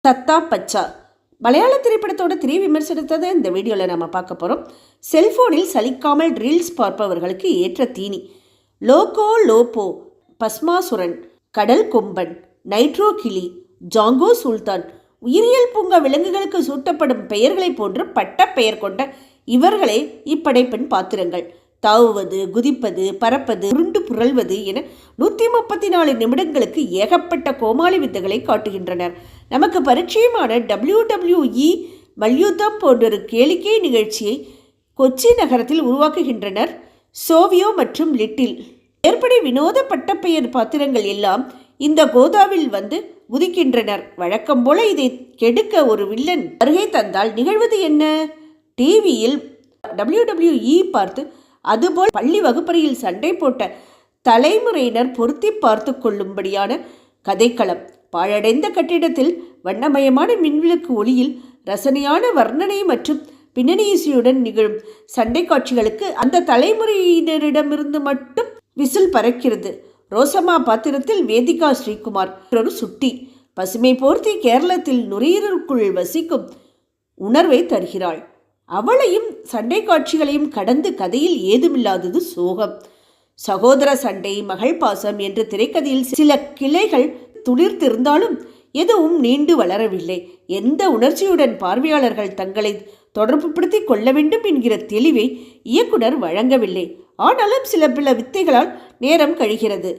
சத்தா பச்சா மலையாள திரைப்படத்தோட திரை விமர்சனத்தை இந்த வீடியோவில் நம்ம பார்க்க போகிறோம். செல்போனில் சலிக்காமல் ரீல்ஸ் பார்ப்பவர்களுக்கு ஏற்ற தீனி. லோகோ லோபோ, பஸ்மாசுரன், கடல் கொம்பன், நைட்ரோ கிளி, ஜாங்கோ சுல்தான், உயிரியல் பூங்கா விலங்குகளுக்கு சூட்டப்படும் பெயர்களை போன்று பட்ட பெயர் கொண்ட இவர்களே இப்படைப்பெண் பாத்திரங்கள். தாவுவது, குதிப்பது, பறப்பது, உருண்டு புரள்வது என 134 நிமிடங்களுக்கு ஏகப்பட்ட கோமாளி வித்தைகளை காட்டுகின்றனர். நமக்கு பரிச்சயமான WWE மல்யுத்தம் போன்றொரு கேளிக்கை நிகழ்ச்சியை கொச்சி நகரத்தில் உருவாக்குகின்றனர் சோவியோ மற்றும் லிட்டில். ஏற்படி வினோத பட்டப்பெயர் பாத்திரங்கள் எல்லாம் இந்த கோதாவில் வந்து உதிக்கின்றனர். வழக்கம் போல இதை கெடுக்க ஒரு வில்லன் வருகை தந்தால் நிகழ்வது என்ன? டிவியில் WWE பார்த்து அதுபோல் பள்ளி வகுப்பறையில் சண்டை போட்ட தலைமுறையினர் பொருத்தி பார்த்து கொள்ளும்படியான கதைக்களம். பாழடைந்த கட்டிடத்தில் வண்ணமயமான மின்விளக்கு ஒளியில் ரசனையான வர்ணனை மற்றும் பின்னணி இசையுடன் நிகழும் சண்டை காட்சிகளுக்கு அந்த தலைமுறையினரிடமிருந்து மட்டும் விசில் பறக்கிறது. ரோசம்மா பாத்திரத்தில் வேதிகா ஸ்ரீகுமார் ஒரு சுட்டி பசுமை போர்த்தி கேரளத்தில் நுரையீரலுக்குள் வசிக்கும் உணர்வை தருகிறாள். அவளையும் சண்டை காட்சிகளையும் கடந்து கதையில் ஏதுமில்லாதது சோகம். சகோதர சண்டை, மகள் பாசம் என்று திரைக்கதையில் சில கிளைகள் துளிர்த்திருந்தாலும் எதுவும் நீண்டு வளரவில்லை. எந்த உணர்ச்சியுடன் பார்வையாளர்கள் தங்களை தொடர்புபடுத்தி கொள்ள வேண்டும் என்கிற தெளிவை இயக்குனர் வழங்கவில்லை. ஆனாலும் சில பல வித்தைகளால் நேரம் கழிகிறது.